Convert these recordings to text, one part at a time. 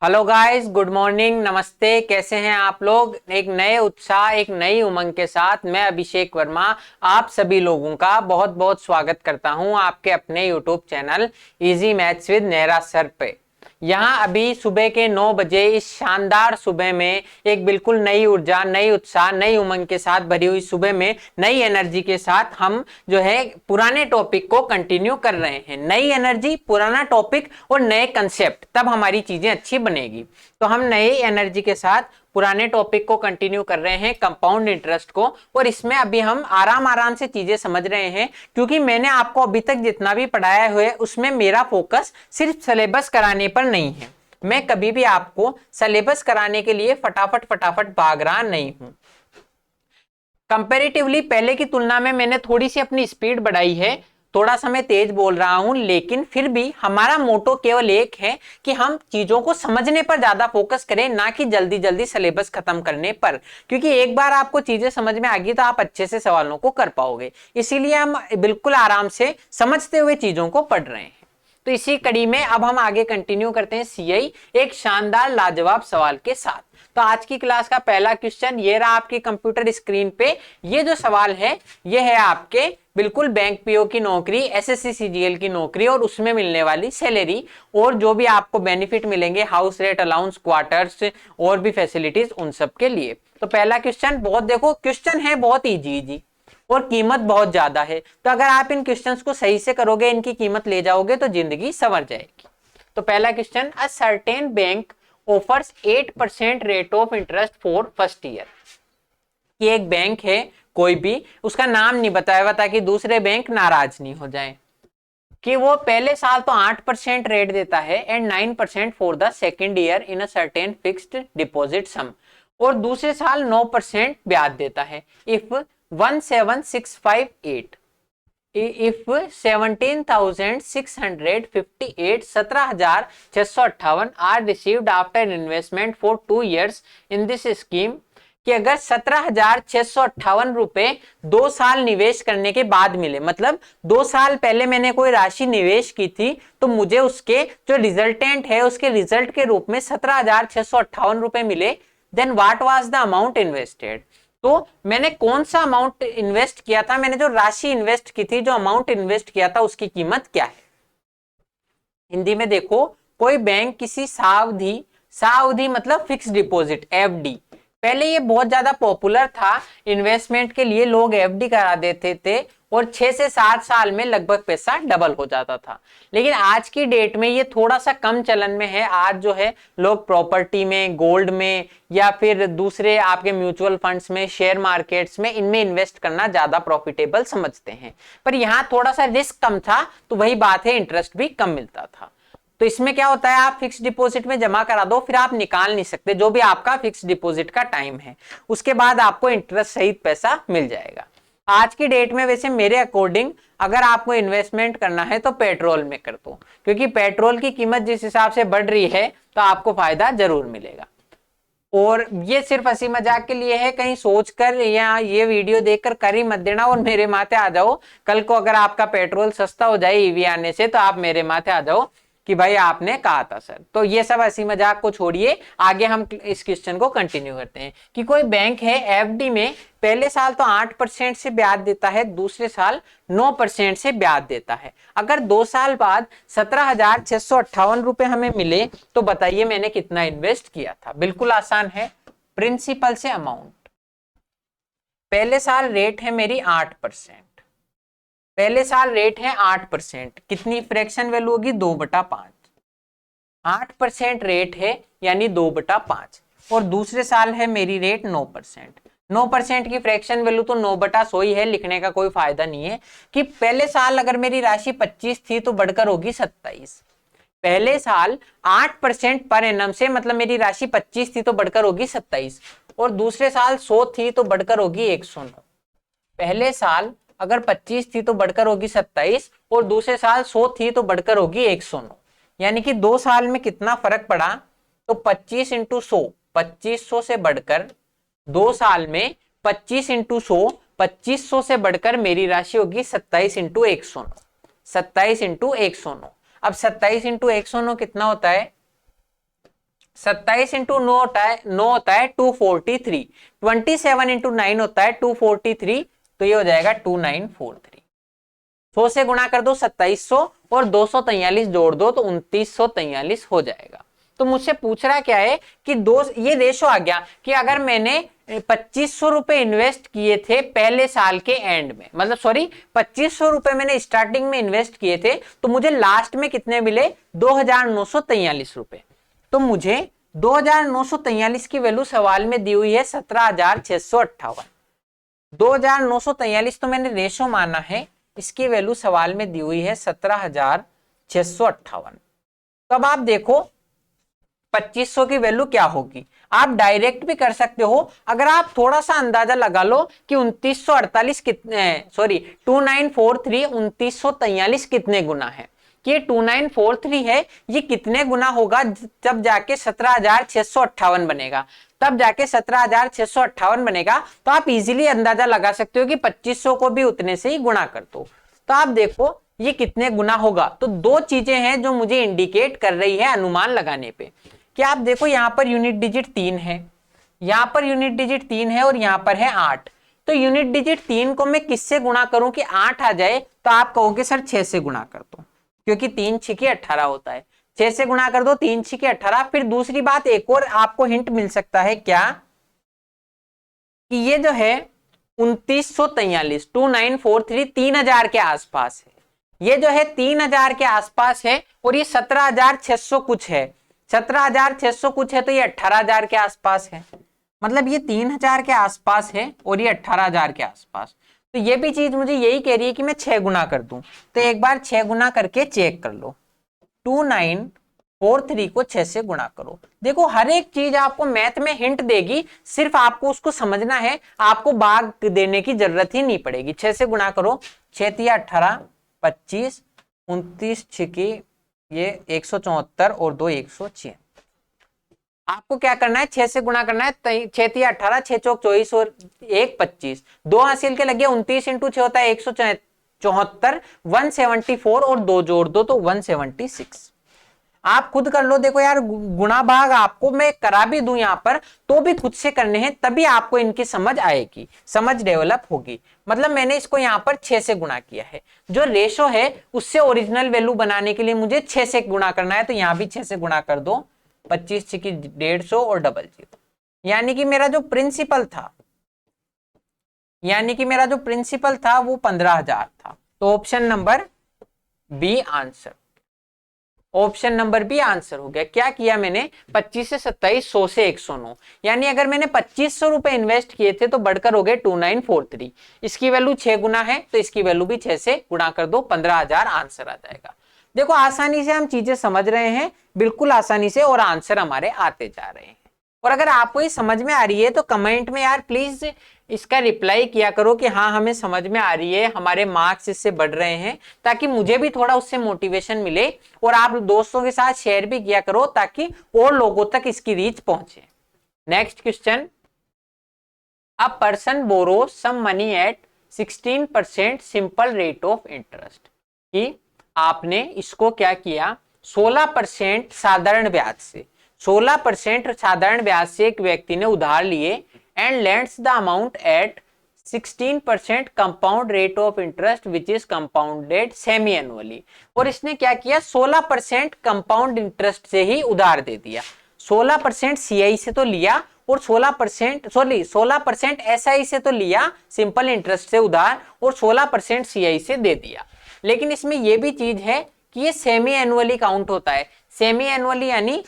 Hello guys, good morning, नमस्ते। कैसे हैं आप लोग? एक नए उत्साह, एक नई उमंग के साथ मैं अभिषेक वर्मा आप सभी लोगों का बहुत बहुत स्वागत करता हूं आपके अपने YouTube channel easy maths with Nehra sir पे। यहाँ अभी सुबह के 9 बजे इस शानदार सुबह में एक बिल्कुल नई ऊर्जा, नई उत्साह, नई उमंग के साथ भरी हुई सुबह में नई एनर्जी के साथ हम जो है पुराने टॉपिक को कंटिन्यू कर रहे हैं। नई एनर्जी, पुराना टॉपिक और नए कंसेप्ट, तब हमारी चीजें अच्छी बनेगी। तो हम नई एनर्जी के साथ पुराने टॉपिक को कंटिन्यू कर रहे हैं, कंपाउंड इंटरेस्ट को। और इसमें अभी हम आराम आराम से चीजें समझ रहे हैं, क्योंकि मैंने आपको अभी तक जितना भी पढ़ाया हुआ है उसमें मेरा फोकस सिर्फ सिलेबस कराने पर नहीं है। मैं कभी भी आपको सिलेबस कराने के लिए फटाफट फटाफट भाग रहा नहीं हूं। कंपैरेटिवली पहले की तुलना में मैंने थोड़ी सी अपनी स्पीड बढ़ाई है, थोड़ा सा मैं तेज बोल रहा हूं, लेकिन फिर भी हमारा मोटो केवल एक है कि हम चीजों को समझने पर ज्यादा फोकस करें, ना कि जल्दी जल्दी सिलेबस खत्म करने पर। क्योंकि एक बार आपको चीजें समझ में आ गई तो आप अच्छे से सवालों को कर पाओगे। इसीलिए हम बिल्कुल आराम से समझते हुए चीजों को पढ़ रहे हैं। तो इसी कड़ी में अब हम आगे कंटिन्यू करते हैं सीआई एक शानदार लाजवाब सवाल के साथ। तो आज की क्लास का पहला क्वेश्चन ये रहा आपकी कंप्यूटर स्क्रीन पे। ये जो सवाल है ये है आपके बिल्कुल बैंक पीओ की नौकरी, एसएससी सीजीएल की नौकरी और उसमें मिलने वाली सैलरी और जो भी आपको बेनिफिट मिलेंगे, हाउस रेंट अलाउंस, क्वार्टर्स और भी फैसिलिटीज, उन सब के लिए। तो पहला क्वेश्चन बहुत, देखो क्वेश्चन है बहुत इजी और कीमत बहुत ज्यादा है। तो अगर आप इन क्वेश्चंस को सही से करोगे, इनकी कीमत ले जाओगे तो जिंदगी संवर जाएगी। तो पहला question, a certain bank offers 8% rate of interest for first year. कि एक बैंक है कोई भी, उसका नाम नहीं बताया हुआ ताकि दूसरे बैंक नाराज नहीं हो जाए, कि वो पहले साल तो 8% रेट देता है and 9% for the second year in a certain fixed deposit sum, और दूसरे साल 9% ब्याज देता है। If 17658, if 17,658, 17,658 are received after investment for 2 years in this scheme, कि अगर 17,658 रुपए 2 साल निवेश करने के बाद मिले, मतलब 2 साल पहले मैंने कोई राशि निवेश की थी तो मुझे उसके जो रिजल्टेंट है उसके रिजल्ट के रूप में 17,658 रुपए मिले, then what was the amount invested. तो मैंने कौन सा अमाउंट इन्वेस्ट किया था, मैंने जो राशि इन्वेस्ट की थी, जो अमाउंट इन्वेस्ट किया था, उसकी कीमत क्या है। हिंदी में देखो, कोई बैंक किसी सावधि, सावधि मतलब फिक्स डिपॉजिट, एफडी, पहले ये बहुत ज्यादा पॉपुलर था इन्वेस्टमेंट के लिए, लोग एफडी करा देते थे और 6 से 7 साल में लगभग पैसा डबल हो जाता था। लेकिन आज की डेट में ये थोड़ा सा कम चलन में है। आज जो है लोग प्रॉपर्टी में, गोल्ड में या फिर दूसरे आपके म्यूचुअल फंड्स में, शेयर मार्केट्स में, इनमें इन्वेस्ट करना ज्यादा प्रॉफिटेबल समझते हैं। पर यहाँ थोड़ा सा रिस्क कम था, तो वही बात है, इंटरेस्ट भी कम मिलता था। तो इसमें क्या होता है, आप फिक्स डिपॉजिट में जमा करा दो, फिर आप निकाल नहीं सकते जो भी आपका फिक्स डिपॉजिट का टाइम है, उसके बाद आपको इंटरेस्ट सहित पैसा मिल जाएगा। आज की डेट में वैसे मेरे अकॉर्डिंग अगर आपको इन्वेस्टमेंट करना है तो पेट्रोल में कर दो, क्योंकि पेट्रोल की कीमत जिस हिसाब से बढ़ रही है तो आपको फायदा जरूर मिलेगा। और ये सिर्फ हंसी मजाक के लिए है, कहीं सोचकर या ये वीडियो देखकर कर ही मत देना और मेरे माथे आ जाओ। कल को अगर आपका पेट्रोल सस्ता हो जाए ईवी आने से तो आप मेरे माथे आ जाओ कि भाई आपने कहा था सर। तो ये सब हंसी मजाक को छोड़िए, आगे हम इस क्वेश्चन को कंटिन्यू करते हैं। कि कोई बैंक है एफडी में, पहले साल तो 8% से ब्याज देता है, दूसरे साल 9% से ब्याज देता है। अगर 2 साल बाद 17,658 रुपए हमें मिले तो बताइए मैंने कितना इन्वेस्ट किया था। बिल्कुल आसान है, प्रिंसिपल से अमाउंट। पहले साल रेट है मेरी 8%, पहले साल रेट है 8%, कितनी फ्रैक्शन वैल्यू होगी 2/5, 8% रेट है यानी 2/5, और दूसरे साल है मेरी रेट 9%। 9% की फ्रैक्शन वैल्यू तो 9/100 ही है, लिखने का कोई फायदा नहीं है। कि पहले साल अगर मेरी राशि 25 थी तो बढ़कर होगी 27, पहले साल 8% पर एनम से, मतलब मेरी राशि 25 थी तो बढ़कर होगी 27, और दूसरे साल 100 थी तो बढ़कर होगी 109। पहले साल अगर 25 थी तो बढ़कर होगी 27 और दूसरे साल 100 थी तो बढ़कर होगी 109, यानी कि 2 साल में कितना फर्क पड़ा। तो 25 इंटू 100, 2500 से बढ़कर 2 साल में 25 इंटू 100, 2500 से बढ़कर मेरी राशि होगी 27 इंटू 109, 27 इंटू 109। अब 27 इंटू 109 कितना होता है, 27 इंटू 9 होता है 243, 27 इंटू 9 होता है 243, तो ये हो जाएगा 2943। 100 से गुणा कर दो 2700 और 243 जोड़ दो तो 2943 हो जाएगा। तो मुझसे पूछ रहा क्या है कि ये रेशो आ गया कि अगर मैंने 2500 रुपए इन्वेस्ट किए थे पहले साल के एंड में, मतलब सॉरी 2500 रुपए मैंने स्टार्टिंग में इन्वेस्ट किए थे, तो मुझे लास्ट में कितने मिले 2943 रुपए। तो मुझे 2943 की वैल्यू सवाल में दी हुई है 17,658। 2943 तो मैंने रेशो माना है, इसकी वैल्यू सवाल में दी हुई है 17,658। तो अब आप देखो 2500 की वैल्यू क्या होगी। आप डायरेक्ट भी कर सकते हो, अगर आप थोड़ा सा अंदाजा लगा लो कि 2948 कितने, सॉरी 2943 2943 कितने गुना है, कि ये 2943 है, ये कितने गुना होगा जब जाके 17,658 बनेगा, तब जाके 17,658 बनेगा। तो आप इजीली अंदाजा लगा सकते हो कि 2500 को भी उतने से ही गुणा कर दो। तो आप देखो ये कितने गुना होगा। तो दो चीजें हैं जो मुझे इंडिकेट कर रही है अनुमान लगाने पे, कि आप देखो यहां पर यूनिट डिजिट 3 है, यहां पर यूनिट डिजिट 3 है और यहां पर है 8। तो यूनिट डिजिट 3 को मैं किससे गुणा करूं कि 8 आ जाए, तो आप कहोगे सर 6 से गुणा कर दो, क्योंकि 3 6 18 होता है। 6 से गुणा कर दो, 3 6 18। फिर दूसरी बात एक और आपको हिंट मिल सकता है क्या, कि ये जो है 2943 2943 3000 के आसपास है, ये जो है 3000 के आसपास है, और ये 17,600 कुछ है, 17,600 कुछ है, तो ये 18,000 के आसपास है। मतलब ये 3,000 के आसपास है और ये 18,000 के आसपास। तो ये भी चीज मुझे यही कह रही है कि मैं 6 गुना कर दूं। तो एक बार 6 गुना करके चेक कर लो, 2943 को 6 से गुणा करो। देखो हर एक चीज आपको मैथ में हिंट देगी, सिर्फ आपको उसको समझना है, आपको भाग देने की जरूरत ही नहीं पड़ेगी। 6 से गुणा करो, 6 तिया 18 25 29 छिकी ये 174 और 2 106। आपको क्या करना है, 6 से गुणा करना है, 6 तिया 18 6 चौक 24 और 1 25, 2 हासिल के लगे 29 इंटू 6 होता है 174, 174 और 2 जोड़ दो तो 176। आप खुद कर लो। देखो यार गुणा भाग आपको मैं करा भी दूं यहां पर, तो भी खुद से करने हैं, तभी आपको इनकी समझ आएगी, समझ डेवलप होगी। मतलब मैंने इसको यहां पर 6 से गुणा किया है, जो रेशो है उससे ओरिजिनल वैल्यू बनाने के लिए मुझे 6 से गुणा करना है, तो यहां भी 6 से गुणा कर दो, 25 6 150 और 00। यानी कि मेरा जो प्रिंसिपल था वो 15,000 था। तो option number B answer, option number B answer हो गया। क्या किया मैंने, 25 से 27 100 से 109, यानी अगर मैंने 2500 रुपए इन्वेस्ट किए थे तो बढ़कर हो गए 2943। इसकी वैल्यू 6 गुना है, तो इसकी वैल्यू भी 6 से गुणा कर दो, 15,000 आंसर आ जाएगा। देखो आसानी से हम चीजें समझ रहे हैं, बिल्कुल आसानी से, और आंसर हमारे आते जा रहे हैं। और अगर आपको ये समझ में आ रही है तो कमेंट में यार प्लीज इसका रिप्लाई किया करो कि हाँ हमें समझ में आ रही है, हमारे मार्क्स इससे बढ़ रहे हैं, ताकि मुझे भी थोड़ा उससे मोटिवेशन मिले। और आप दोस्तों के साथ शेयर भी किया करो ताकि और लोगों तक इसकी रीच पहुंचे। Next question, a person borrow some money at 16% simple rate of interest, कि आपने इसको क्या किया 16% साधारण ब्याज से, 16% साधारण ब्याज से एक व्यक्ति ने उधार लिए, and lends the amount at 16% compound rate of interest which is compounded semi annually. और इसने क्या किया 16% कंपाउंड इंटरेस्ट से ही उधार दे दिया। 16% सीआई से तो लिया, और 16% एसआई से तो लिया सिंपल इंटरेस्ट से उधार, और 16% सीआई से दे दिया। लेकिन इसमें यह भी चीज है कि ये सेमी एनुअली काउंट होता है। सेमी एनुअली यानी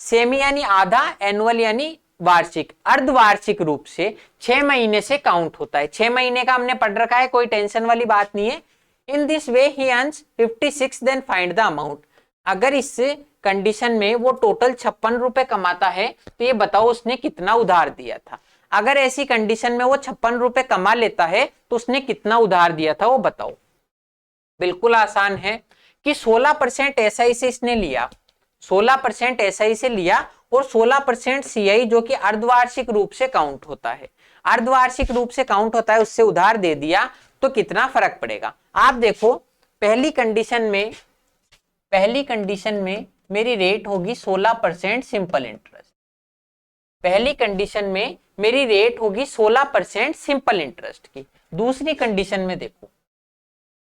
सेमी यानी आधा, एनुअल यानी वार्षिक, अर्धवार्षिक रूप से 6 महीने से काउंट होता है। 6 महीने का हमने पढ़ रखा है, कोई टेंशन वाली बात नहीं है। In this way he earns 56, then find the amount. अगर इस कंडीशन में वो टोटल 56 रुपए कमाता है तो ये बताओ उसने कितना उधार दिया था। अगर ऐसी कंडीशन में वो 56 रुपए कमा लेता है तो उसने कितना उधार दिया था वो बताओ। बिल्कुल आसान है कि 16% एसआई से इसने लिया, 16% एसआई से लिया, और 16% सीआई जो कि अर्धवार्षिक रूप से काउंट होता है, अर्धवार्षिक रूप से काउंट होता है, उससे उधार दे दिया, तो कितना फर्क पड़ेगा। आप देखो पहली कंडीशन में मेरी रेट होगी 16% सिंपल इंटरेस्ट। पहली कंडीशन में मेरी रेट होगी 16% सिंपल इंटरेस्ट की। दूसरी कंडीशन में देखो,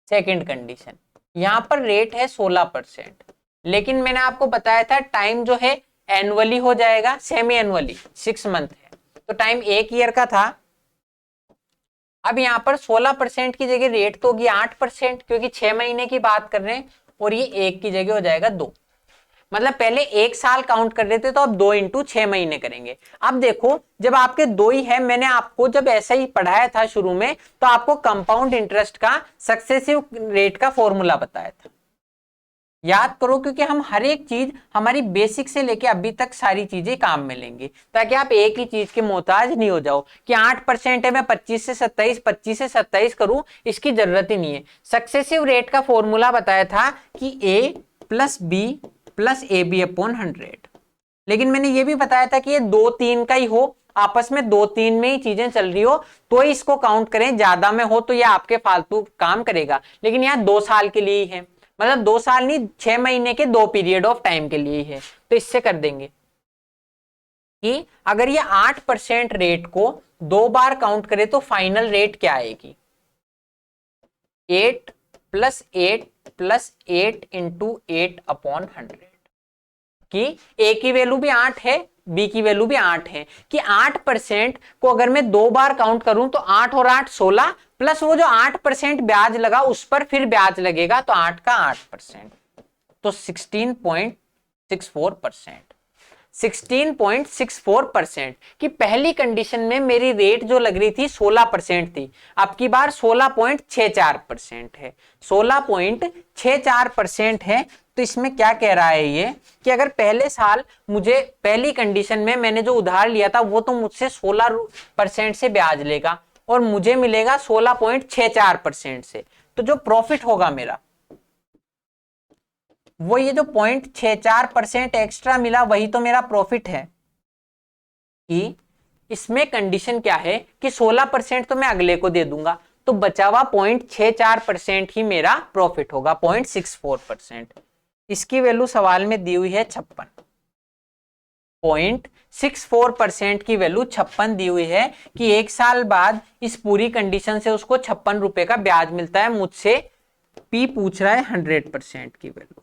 सेकंड कंडीशन, यहां पर रेट है 16%, लेकिन मैंने आपको बताया था टाइम जो है एनुअली हो जाएगा, सेमी एनुअली 6 मंथ है, तो टाइम 1 ईयर का था। अब यहाँ पर 16% की जगह रेट तो होगी 8%, क्योंकि 6 महीने की बात कर रहे हैं, और ये 1 की जगह हो जाएगा 2। मतलब पहले 1 साल काउंट कर रहे थे, तो अब 2 × 6 महीने करेंगे। अब देखो, जब आपके 2 ही है, मैंने आपको जब ऐसा ही पढ़ाया था शुरू में, तो आपको कंपाउंड इंटरेस्ट का सक्सेसिव रेट का फॉर्मूला बताया था, याद करो, क्योंकि हम हर एक चीज हमारी बेसिक से लेके अभी तक सारी चीजें काम में लेंगे, ताकि आप एक ही चीज के मोहताज नहीं हो जाओ कि 8% है, मैं 25 से 27, 25 से 27 करूं, इसकी जरूरत ही नहीं है। सक्सेसिव रेट का फॉर्मूला बताया था कि A + B + AB/100, लेकिन मैंने ये भी बताया था कि ये 2-3 का ही हो, आपस में 2-3 में ही चीजें चल रही हो तो ही इसको काउंट करें, ज्यादा में हो तो ये आपके फालतू काम करेगा। लेकिन यहाँ 2 साल के लिए ही है, मतलब 2 साल नहीं, 6 महीने के 2 पीरियड ऑफ टाइम के लिए ही है, तो इससे कर देंगे कि अगर ये 8% रेट को 2 बार काउंट करे तो फाइनल रेट क्या आएगी, 8 + 8 + 8 × 8/100, कि A की वैल्यू भी 8 है, B की वैल्यू भी 8 है, कि 8% को अगर मैं 2 बार काउंट करूं तो 8 और 8 16, प्लस वो जो 8% ब्याज लगा उस पर फिर ब्याज लगेगा, तो 8 का 8%, तो 16.64%। 16.64% की पहली कंडीशन में मेरी रेट जो लग रही थी 16% थी, अब की बार 16.64% है, 16.64% है। तो इसमें क्या कह रहा है ये कि अगर पहले साल मुझे पहली कंडीशन में मैंने जो उधार लिया था वो तो मुझसे 16% से ब्याज लेगा और मुझे मिलेगा 16.64% से, तो जो प्रॉफिट होगा मेरा वो ये जो 0.64% एक्स्ट्रा मिला वही तो मेरा प्रॉफिट है। कि इसमें कंडीशन क्या है कि 16% तो मैं अगले को दे दूंगा, तो बचा हुआ 0.64% ही मेरा प्रॉफिट होगा, 0.64%। इसकी वैल्यू सवाल में दी हुई है 56, 0.64% की वैल्यू 56 दी हुई है कि 1 साल बाद इस पूरी कंडीशन से उसको 56 रुपए का ब्याज मिलता है। मुझसे P पूछ रहा है 100% की वैल्यू,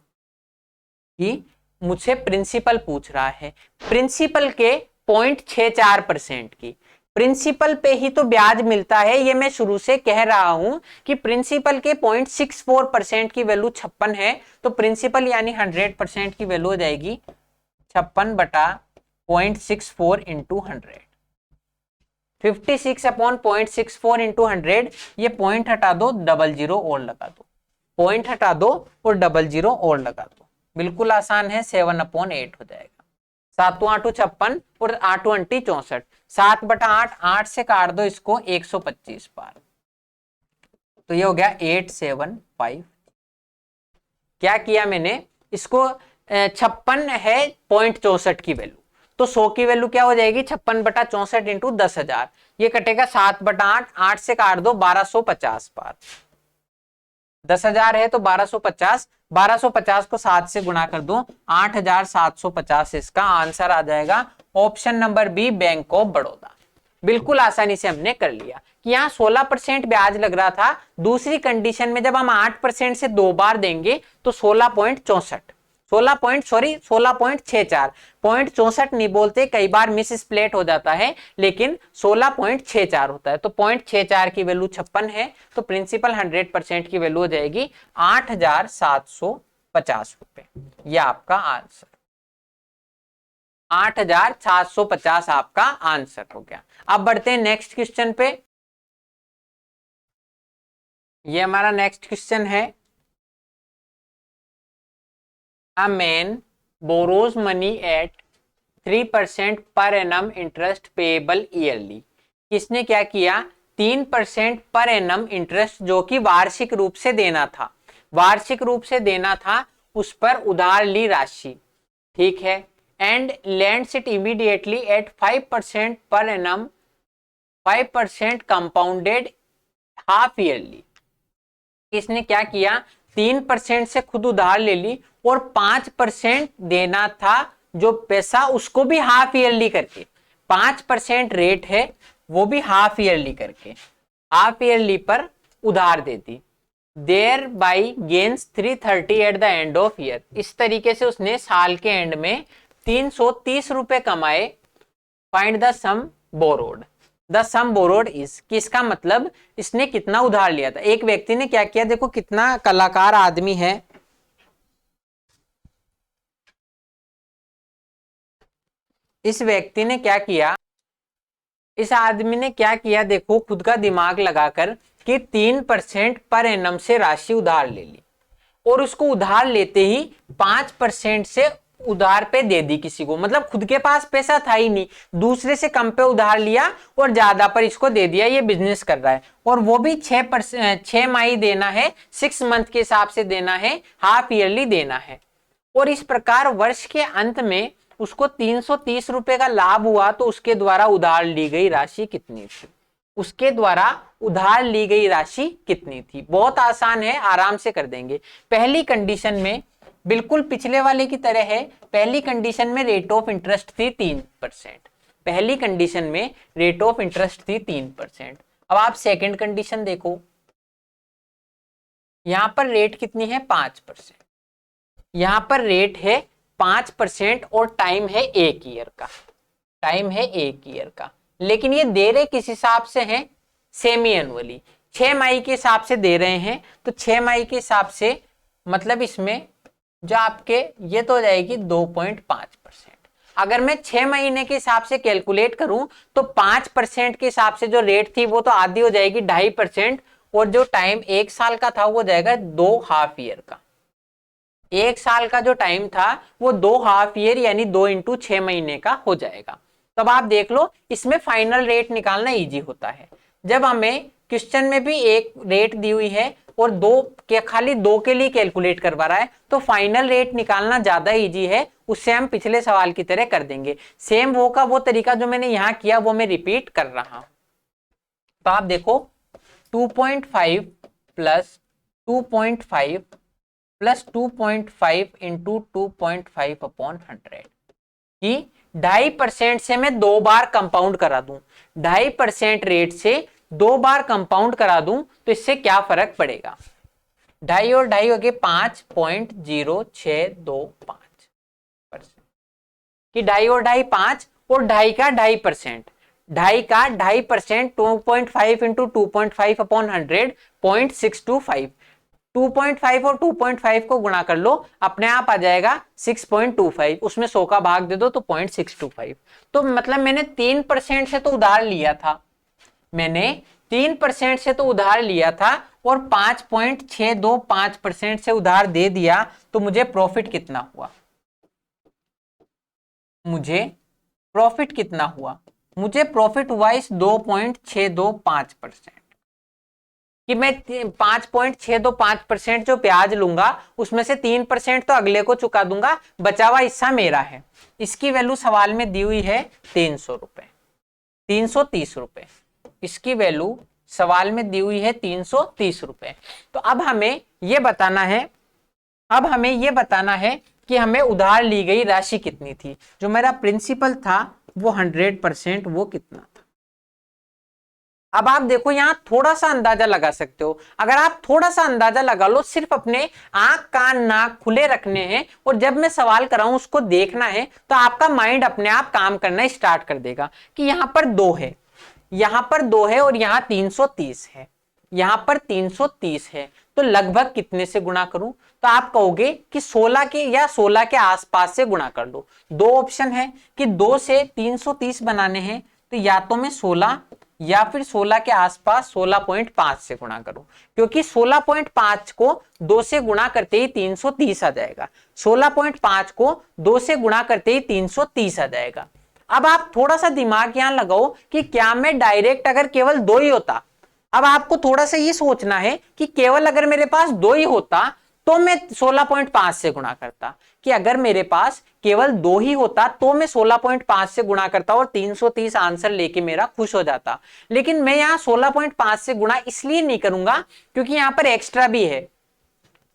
कि मुझसे प्रिंसिपल पूछ रहा है, प्रिंसिपल के 0.64% की, प्रिंसिपल पे ही तो ब्याज मिलता है, ये मैं शुरू से कह रहा हूं कि प्रिंसिपल के 0.64% की वैल्यू 56 है, तो प्रिंसिपल यानी 100% की वैल्यू हो जाएगी 56/0.64 × 100, 56/0.64 × 100। ये पॉइंट हटा दो, 00 और लगा दो, पॉइंट हटा दो और 00 और लगा दो, बिल्कुल आसान है, 7/8 हो जाएगा। 7 × 8 = 56 और 8 × 8 = 64, 7/8, 8 से काट दो इसको 125 बार, तो ये हो गया 875। क्या किया मैंने, इसको 56 है 0.64 की वैल्यू, तो 100 की वैल्यू क्या हो जाएगी, 56/64 × 10,000, ये कटेगा 7/8, 8 से काट दो 1250 बार, 10,000 है तो 1250, 1250 को 7 से गुणा कर दो, 8,750 इसका आंसर आ जाएगा। Option number B, bank of Baroda. बिल्कुल आसानी से हमने कर लिया कि यहाँ 16% ब्याज लग रहा था, दूसरी कंडीशन में जब हम 8% से 2 बार देंगे तो 16.64 0.64 नहीं बोलते, कई बार मिस स्प्लेट हो जाता है, लेकिन 16.64 होता है, तो 0.64 की वैल्यू 56 है, तो प्रिंसिपल 100% की वैल्यू हो जाएगी 8,750 रुपए। यह आपका आंसर 8,750 आपका आंसर हो गया। अब बढ़ते हैं नेक्स्ट क्वेश्चन पे। ये हमारा नेक्स्ट क्वेश्चन है, A man borrows money at 3% per annum interest payable yearly। किसने क्या किया, 3% पर एनम इंटरेस्ट जो कि वार्षिक रूप से देना था, वार्षिक रूप से देना था, उस पर उधार ली राशि, ठीक है, and lends it immediately at 5% per annum, 5% compounded half yearly। इसने क्या किया, 3% से खुद उधार ले ली और 5% देना था जो पैसा, उसको भी हाफ ईयरली करके, 5% रेट है वो भी हाफ ईयरली करके, हाफ ईयरली पर उधार दे दी। Thereby gains 330 at the end of year. इस तरीके से उसने साल के एंड में 330 रुपए कमाए। Find the sum borrowed. The sum borrowed is, किसका मतलब इसने कितना उधार लिया था। एक व्यक्ति ने क्या किया, देखो कितना कलाकार आदमी है। इस व्यक्ति ने क्या किया, इस आदमी ने क्या किया, देखो खुद का दिमाग लगाकर कि 3% पर एनम से राशि उधार ले ली और उसको उधार लेते ही 5% से उधार पे दे दी किसी को। मतलब खुद के पास पैसा था ही नहीं, दूसरे से कम पे उधार लिया और ज्यादा पर इसको दे दिया। ये बिजनेस कर रहा है और वो भी 6 माही देना है, 6 मंथ के हिसाब से देना है, हाफ ईयरली देना है। और इस प्रकार वर्ष के अंत में उसको 330 रुपए का लाभ हुआ। तो उसके द्वारा उधार ली गई राशि कितनी थी, उसके द्वारा उधार ली गई राशि कितनी थी। बहुत आसान है, आराम से कर देंगे। पहली कंडीशन में बिल्कुल पिछले वाले की तरह है। पहली कंडीशन में रेट ऑफ इंटरेस्ट थी 3%। पहली कंडीशन में रेट ऑफ इंटरेस्ट थी 3%। अब आप सेकंड कंडीशन देखो, यहां पर रेट कितनी है, 5%। यहां पर रेट है 5% और टाइम है 1 ईयर का, टाइम है 1 ईयर का। लेकिन ये दे रहे किस हिसाब से हैं, सेमी एनुअली, 6 माही के हिसाब से दे रहे हैं। तो 6 माही के हिसाब से मतलब इसमें जो आपके ये तो हो जाएगी 2.5%। अगर मैं 6 महीने के हिसाब से कैलकुलेट करूं तो 5% के हिसाब से जो रेट थी वो तो आधी हो जाएगी 2.5%, और जो टाइम 1 साल का था वो जाएगा 2 हाफ ईयर का। 1 साल का जो टाइम था वो 2 हाफ ईयर यानी 2 इंटू 6 महीने का हो जाएगा। तब आप देख लो, इसमें फाइनल रेट निकालना इजी होता है। जब हमें क्वेश्चन में भी एक रेट दी हुई है और खाली दो के लिए कैलकुलेट करवा रहा है, तो फाइनल रेट निकालना ज्यादा इजी है। उससे हम पिछले सवाल की तरह कर देंगे। सेम वो का वो तरीका जो मैंने यहां किया वो मैं रिपीट कर रहा हूं। तो आप देखो 2.5 प्लस 2.5 प्लस 2.5 इंटू 2.5 अपॉन 100 कि 2.5% से मैं 2 बार कंपाउंड करा दूं, 2.5% रेट से 2 बार कंपाउंड करा दूं तो इससे क्या फर्क पड़ेगा। 2.5 और 2.5 हो गए 5.0625%। कि 2.5 और 2.5 5 और 2.5 का 2.5%, 2.5 का 2.5% 2.5 इंटू 2.5 अपॉन 100 0.625। 2.5 और 2.5 को गुणा कर लो, अपने आप आ जाएगा 6.25। उसमें 100 का भाग दे दो तो 0.625। तो मतलब मैंने 3% से तो उधार लिया था, मैंने 3% से तो उधार लिया था और 5.625% से उधार दे दिया। तो मुझे प्रॉफिट कितना हुआ, मुझे प्रॉफिट कितना हुआ, मुझे प्रॉफिट हुआ इस 2.625% कि मैं 5.625% जो ब्याज लूंगा उसमें से 3% तो अगले को चुका दूंगा, बचा हुआ हिस्सा मेरा है। इसकी वैल्यू सवाल में दी हुई है 300 रुपए, 330 रुपए। इसकी वैल्यू सवाल में दी हुई है 330 रुपए। तो अब हमें यह बताना है, अब हमें यह बताना है कि हमें उधार ली गई राशि कितनी थी। जो मेरा प्रिंसिपल था वो 100%, वो कितना था। अब आप देखो यहां थोड़ा सा अंदाजा लगा सकते हो। अगर आप थोड़ा सा अंदाजा लगा लो, सिर्फ अपने आंख कान नाक खुले रखने हैं और जब मैं सवाल कराऊं उसको देखना है, तो आपका माइंड अपने आप काम करना स्टार्ट कर देगा कि यहां पर 2 है, यहां पर 2 है और यहां 330 है, यहां पर 330 है। तो लगभग कितने से गुणा करूं, तो आप कहोगे कि 16 के या 16 के आसपास से गुणा कर लो। 2 ऑप्शन है कि 2 से 330 बनाने हैं, तो या तो मैं 16 या फिर 16 के आसपास 16.5 से गुणा करूं, क्योंकि 16.5 को 2 से गुणा करते ही 330 आ जाएगा, 16.5 को 2 से गुणा करते ही 330 आ जाएगा। अब आप थोड़ा सा दिमाग यहां लगाओ कि क्या मैं डायरेक्ट अगर केवल 2 ही होता, अब आपको थोड़ा सा ये सोचना है कि केवल अगर मेरे पास 2 ही होता तो मैं 16.5 से गुणा करता, कि अगर मेरे पास केवल 2 ही होता तो मैं 16.5 से गुणा करता और 330 आंसर लेके मेरा खुश हो जाता। लेकिन मैं यहां 16.5 से गुणा इसलिए नहीं करूंगा क्योंकि यहां पर एक्स्ट्रा भी है,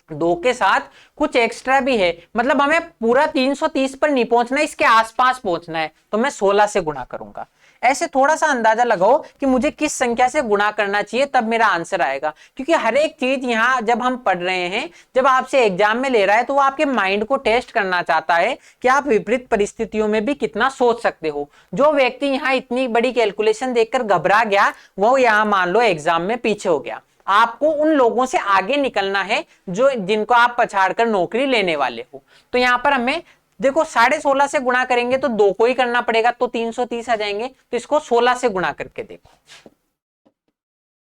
2 के साथ कुछ एक्स्ट्रा भी है, मतलब हमें पूरा 330 पर नहीं पहुंचना, इसके आसपास पहुंचना है, तो मैं 16 से गुणा करूंगा। ऐसे थोड़ा सा अंदाजा लगाओ कि मुझे किस संख्या से गुणा करना चाहिए, तब मेरा आंसर आएगा। क्योंकि हर एक चीज यहां जब हम पढ़ रहे हैं, जब आपसे एग्जाम में ले रहा है, तो वो आपके माइंड को टेस्ट करना चाहता है कि आप विपरीत परिस्थितियों में भी कितना सोच सकते हो। जो व्यक्ति यहाँ इतनी बड़ी कैलकुलेशन देखकर घबरा गया, वो यहाँ मान लो एग्जाम में पीछे हो गया। आपको उन लोगों से आगे निकलना है जो जिनको आप पछाड़कर नौकरी लेने वाले हो। तो यहां पर हमें देखो 16.5 से गुणा करेंगे तो 2 को ही करना पड़ेगा, तो 330 आ जाएंगे। तो इसको 16 से गुणा करके देखो,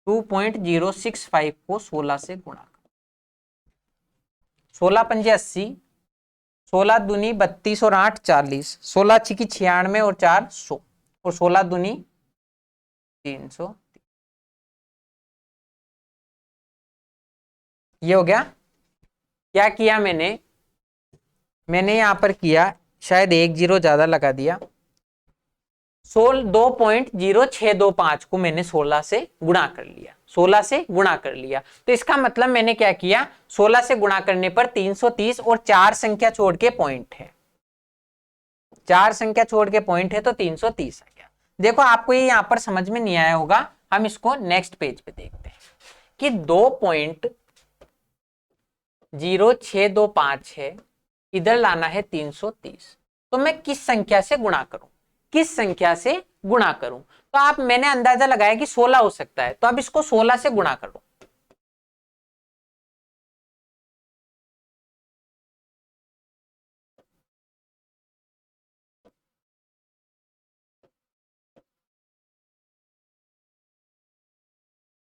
2.065 को 16 से गुणा, 16 पंजे 80, 16 दूनी 32 और 8 40, 16 छिकी 96 और 4 100, और 16 दूनी 300। ये हो गया। क्या किया मैंने यहां पर किया, शायद 1 0 ज्यादा लगा दिया। 2.0625 को मैंने 16 से गुणा कर लिया, 16 से गुणा कर लिया। तो इसका मतलब मैंने क्या किया, 16 से गुणा करने पर 330 और 4 संख्या छोड़ के पॉइंट है, 4 संख्या छोड़ के पॉइंट है, तो 330 आ गया। देखो आपको ये यहां पर समझ में नहीं आया होगा, हम इसको नेक्स्ट पेज पे देखते हैं कि 2.0625 है, इधर लाना है 330, तो मैं किस संख्या से गुणा करूं, किस संख्या से गुणा करूं। तो आप, मैंने अंदाजा लगाया कि 16 हो सकता है, तो अब इसको 16 से गुणा करो।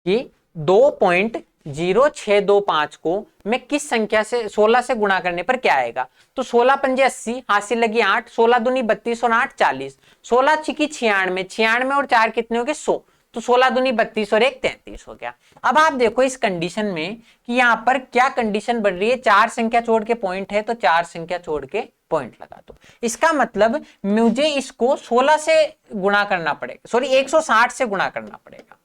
कि 2.0625 को मैं किस संख्या से 16 से गुणा करने पर क्या आएगा। तो 16 पंजे 80, हासिल लगी 8, 16 दूनी 32 और 8 40, 16 छिकी 96, 96 और 4 कितने हो गए 100, तो 16 दूनी 32 और 1 33 हो गया। अब आप देखो इस कंडीशन में कि यहाँ पर क्या कंडीशन बढ़ रही है, 4 संख्या छोड़ के पॉइंट है, तो 4 संख्या छोड़ के पॉइंट लगा दो। इसका मतलब मुझे इसको 16 से गुणा करना पड़ेगा, सॉरी 160 से गुणा करना पड़ेगा।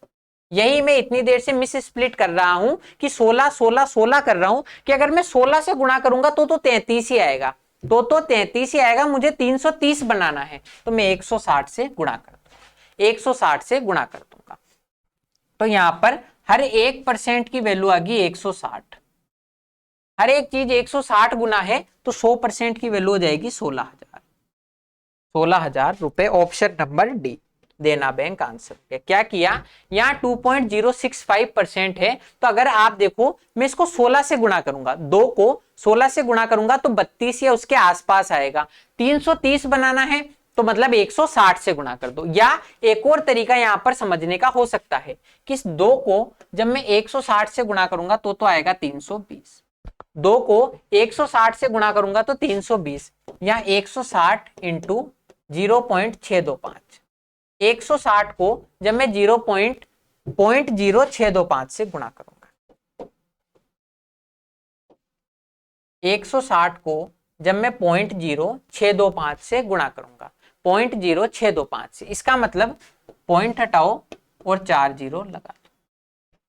यही मैं इतनी देर से मिस स्प्लिट कर रहा हूं कि 16 16 16 कर रहा हूं कि अगर मैं 16 से गुणा करूंगा तो 33 ही आएगा, तो 33 ही आएगा। मुझे 330 बनाना है, तो मैं 160 से गुणा कर दूंगा, 160 से गुणा कर दूंगा। तो यहां पर हर 1% की वैल्यू आ गई 160, हर एक चीज 160 गुना है, तो 100% की वैल्यू हो जाएगी 16,000, 16,000 रुपए। ऑप्शन नंबर डी देना बैंक आंसर। क्या किया, यहाँ 2.065% है, तो अगर आप देखो मैं इसको 16 से गुणा करूंगा, 2 को 16 से गुणा करूंगा तो 32 या उसके आसपास आएगा। 330 बनाना है तो मतलब 160 से गुणा कर दो। या एक और तरीका यहां पर समझने का हो सकता है कि इस 2 को जब मैं 160 से गुणा करूंगा तो आएगा 320, 2 को 160 से गुणा करूंगा तो 320, या 160 इंटू 0.625, 160 को जब मैं 0.0625 से गुणा करूंगा, 160 को जब मैं 0.0625 से गुणा करूंगा, 0.0625 से, इसका मतलब पॉइंट हटाओ और 4 जीरो लगा दो,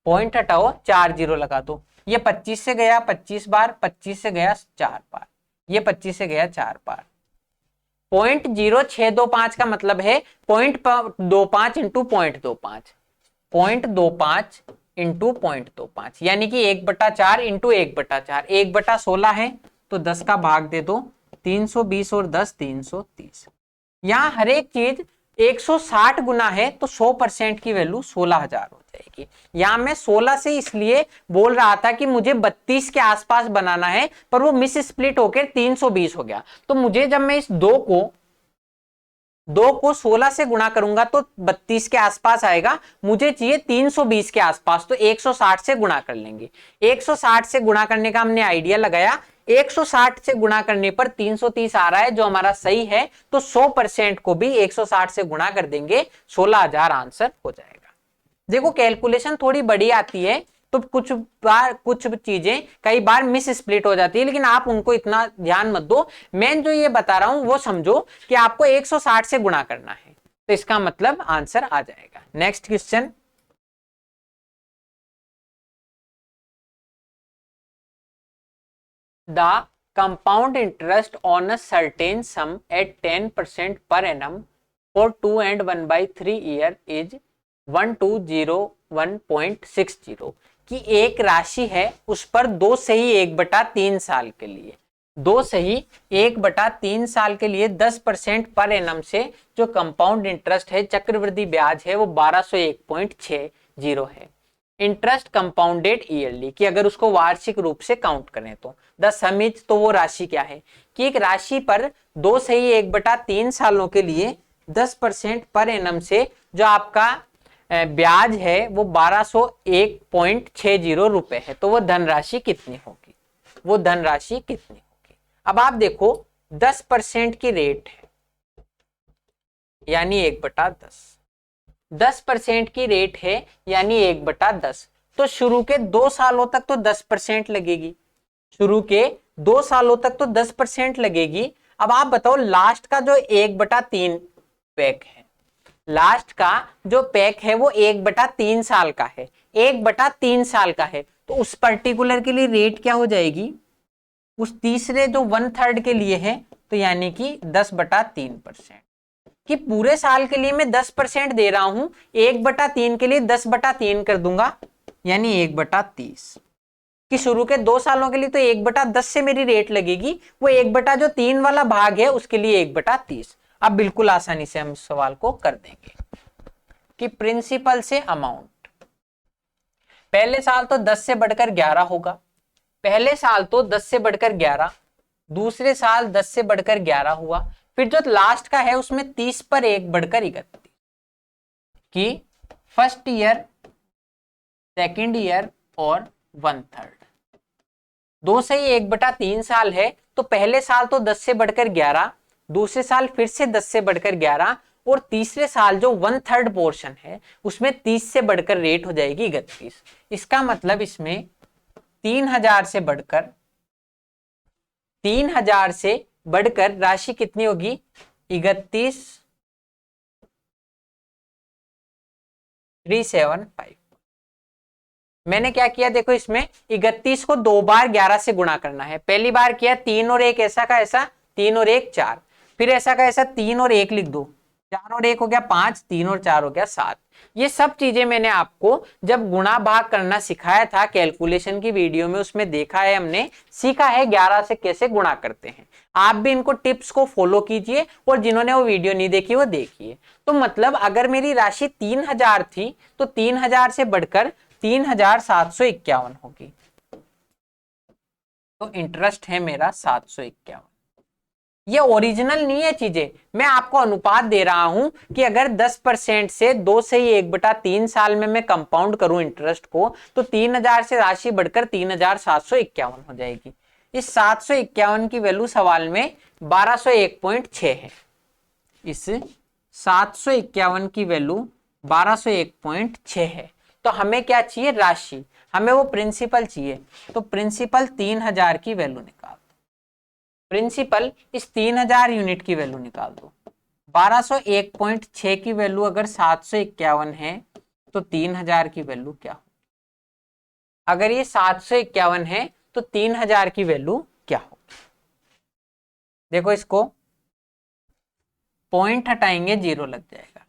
पॉइंट हटाओ 4 जीरो लगा दो। ये 25 से गया 25 बार, 25 से गया 4 बार, ये 25 से गया 4 बार। 0.0625 का मतलब है 0.25 इंटू 0.25, 0.25 इंटू 0.25, यानी कि 1/4 इंटू 1/4, 1/16 है तो 10 का भाग दे दो, 320 और 10 330। यहां हर एक चीज 160 गुना है तो 100% की वैल्यू 16,000 हो जाएगी। यहां मैं 16 से इसलिए बोल रहा था कि मुझे 32 के आसपास बनाना है, पर वो मिस स्प्लिट होकर 320 हो गया। तो मुझे जब मैं इस 2 को 16 से गुणा करूंगा तो 32 के आसपास आएगा, मुझे चाहिए 320 के आसपास, तो 160 से गुणा कर लेंगे। 160 से गुणा करने का हमने आइडिया लगाया, 160 से गुणा करने पर 330 आ रहा है जो हमारा सही है, तो 100% को भी 160 से गुणा कर देंगे, 16,000 आंसर हो जाएगा। देखो कैलकुलेशन थोड़ी बड़ी आती है तो कुछ चीजें कई बार मिस स्प्लिट हो जाती है, लेकिन आप उनको इतना ध्यान मत दो। मैं जो ये बता रहा हूं वो समझो कि आपको 160 से गुणा करना है, तो इसका मतलब आंसर आ जाएगा। Next question, the compound interest on a certain sum at 10% per annum for 2 and 1/3 year is 1201.60 कि एक राशि है उस पर 2/1/3 साल के लिए 2/1/3 साल के लिए 10% पर एनम से जो कंपाउंड इंटरेस्ट है, चक्रवृद्धि ब्याज है, वो 1201.60 है। इंटरेस्ट कंपाउंडेड ईयरली कि अगर उसको वार्षिक रूप से काउंट करें तो द सम इज, तो वो राशि क्या है कि एक राशि पर 2/1/3 सालों के लिए 10% पर एनम से जो आपका ब्याज है वो 1201.60 रुपए है। तो वो धनराशि कितनी होगी, वो धनराशि कितनी होगी। अब आप देखो 10% की रेट है यानी 1/10, 10% की रेट है यानी 1/10, तो शुरू के 2 सालों तक तो 10% लगेगी, शुरू के 2 सालों तक तो 10% लगेगी। अब आप बताओ लास्ट का जो 1/3 पैक है, लास्ट का जो पैक है वो 1/3 साल का है, 1/3 साल का है, तो उस पर्टिकुलर के लिए रेट क्या हो जाएगी, उस तीसरे जो 1/3 के लिए है तो यानी कि 10/3%। कि पूरे साल के लिए मैं 10% दे रहा हूं, 1/3 के लिए 10/3 कर दूंगा यानी 1/30। कि शुरू के 2 सालों के लिए तो 1/10 से मेरी रेट लगेगी, वो 1/3 वाला भाग है उसके लिए 1/30। अब बिल्कुल आसानी से हम इस सवाल को कर देंगे कि प्रिंसिपल से अमाउंट, पहले साल तो 10 से बढ़कर 11 होगा, पहले साल तो 10 से बढ़कर 11, दूसरे साल 10 से बढ़कर 11 हुआ, फिर जो लास्ट का है उसमें 30 पर 1 बढ़कर 31 कि फर्स्ट ईयर, सेकेंड ईयर और 1/3। 2/1/3 साल है तो पहले साल तो 10 से बढ़कर 11, दूसरे साल फिर से 10 से बढ़कर 11 और तीसरे साल जो 1/3 पोर्शन है उसमें 30 से बढ़कर रेट हो जाएगी 31। इसका मतलब इसमें 3000 से बढ़कर 3000 से बढ़कर राशि कितनी होगी 31,375। मैंने क्या किया देखो, इसमें 31 को 2 बार 11 से गुणा करना है। पहली बार किया 3 और 1 ऐसा का ऐसा, 3 और 1 4, फिर ऐसा का ऐसा 3 और 1 लिख दो, 4 और 1 हो गया 5, 3 और 4 हो गया 7। ये सब चीजें मैंने आपको जब गुणा भाग करना सिखाया था कैलकुलेशन की वीडियो में, उसमें देखा है, हमने सीखा है 11 से कैसे गुणा करते हैं। आप भी इनको टिप्स को फॉलो कीजिए और जिन्होंने वो वीडियो नहीं देखी वो देखिए। तो मतलब अगर मेरी राशि 3000 थी तो 3000 से बढ़कर 3751 होगी, तो इंटरेस्ट है मेरा 751। ये ओरिजिनल नहीं है चीजें, मैं आपको अनुपात दे रहा हूं कि अगर 10% से 2/1/3 साल में मैं कंपाउंड करूं इंटरेस्ट को तो 3000 से राशि बढ़कर 3751 हो जाएगी। इस 751 की वैल्यू सवाल में 1201.6 है, इस 751 की वैल्यू 1201.6 है। तो हमें क्या चाहिए, राशि, हमें वो प्रिंसिपल चाहिए। तो प्रिंसिपल 3000 की वैल्यू निकाल दो, प्रिंसिपल इस 3000 यूनिट की वैल्यू निकाल दो। 1201.6 की वैल्यू अगर 751 है तो 3000 की वैल्यू क्या हो, अगर ये 751 है तो 3000 की वैल्यू क्या हो। देखो इसको पॉइंट हटाएंगे 0 लग जाएगा,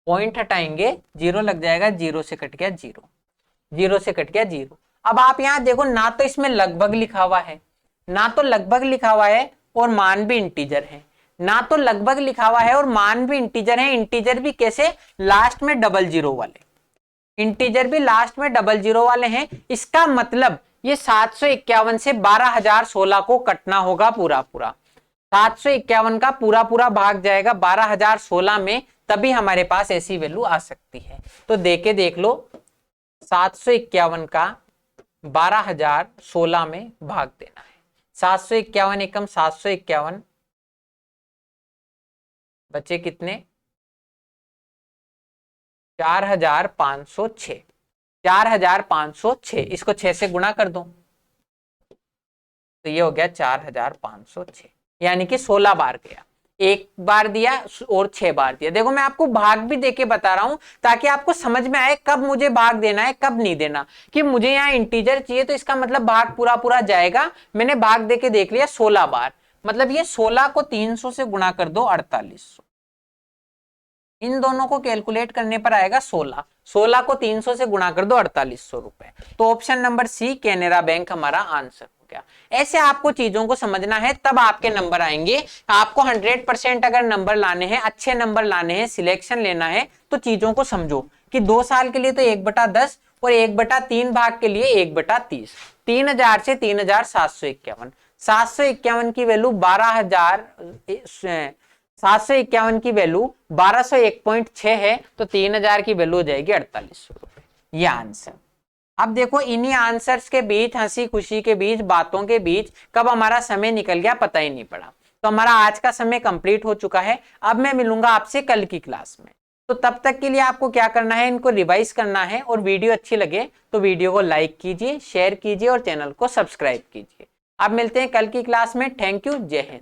पॉइंट हटाएंगे 0 लग जाएगा, 0 से कट गया 0, 0 से कट गया 0। अब आप यहां देखो ना तो इसमें लगभग लिखा हुआ है, ना तो लगभग लिखा हुआ है और मान भी इंटीजर है, ना तो लगभग लिखा हुआ है और मान भी इंटीजर है। इंटीजर भी कैसे, लास्ट में डबल जीरो वाले, इंटीजर भी लास्ट में डबल जीरो वाले हैं। इसका मतलब ये 751 से 12016 को कटना होगा पूरा पूरा, 751 का पूरा पूरा भाग जाएगा 12016 में, तभी हमारे पास ऐसी वैल्यू आ सकती है। तो देख लो 751 का 12016 में भाग देना है। 751 एकम 751 बचे कितने, 4506, 4506, इसको 6 से गुणा कर दो तो ये हो गया 4506, यानी कि 16 बार गया। एक बार दिया और 6 बार दिया। देखो मैं आपको भाग भी देके बता रहा हूं ताकि आपको समझ में आए कब मुझे भाग देना है कब नहीं देना। कि मुझे यहाँ इंटीजर चाहिए तो इसका मतलब भाग पूरा पूरा जाएगा। मैंने भाग देके देख लिया 16 बार, मतलब ये 16 को 300 से गुणा कर दो 4800। इन दोनों को कैलकुलेट करने पर आएगा 16। 16 को 300 से गुणा कर दो 4800 रुपए। तो option number C Canara bank हमारा आंसर हो गया। ऐसे आपको चीजों को समझना है तब आपके नंबर आएंगे। आपको 100% अगर नंबर लाने हैं, अच्छे नंबर लाने हैं, सिलेक्शन लेना है तो चीजों को समझो कि 2 साल के लिए तो 1/10 और 1/3 भाग के लिए 1/30। 3000 से 3751, 751 की वैल्यू 751 की वैल्यू 1201.6 है तो 3000 की वैल्यू हो जाएगी 4800 रुपए। ये आंसर। अब देखो इन्हीं आंसर्स के बीच, हंसी खुशी के बीच, बातों के बीच कब हमारा समय निकल गया पता ही नहीं पड़ा। तो हमारा आज का समय कंप्लीट हो चुका है। अब मैं मिलूंगा आपसे कल की क्लास में। तो तब तक के लिए आपको क्या करना है, इनको रिवाइज करना है और वीडियो अच्छी लगे तो वीडियो को लाइक कीजिए, शेयर कीजिए और चैनल को सब्सक्राइब कीजिए। अब मिलते हैं कल की क्लास में। थैंक यू, जय हिंद।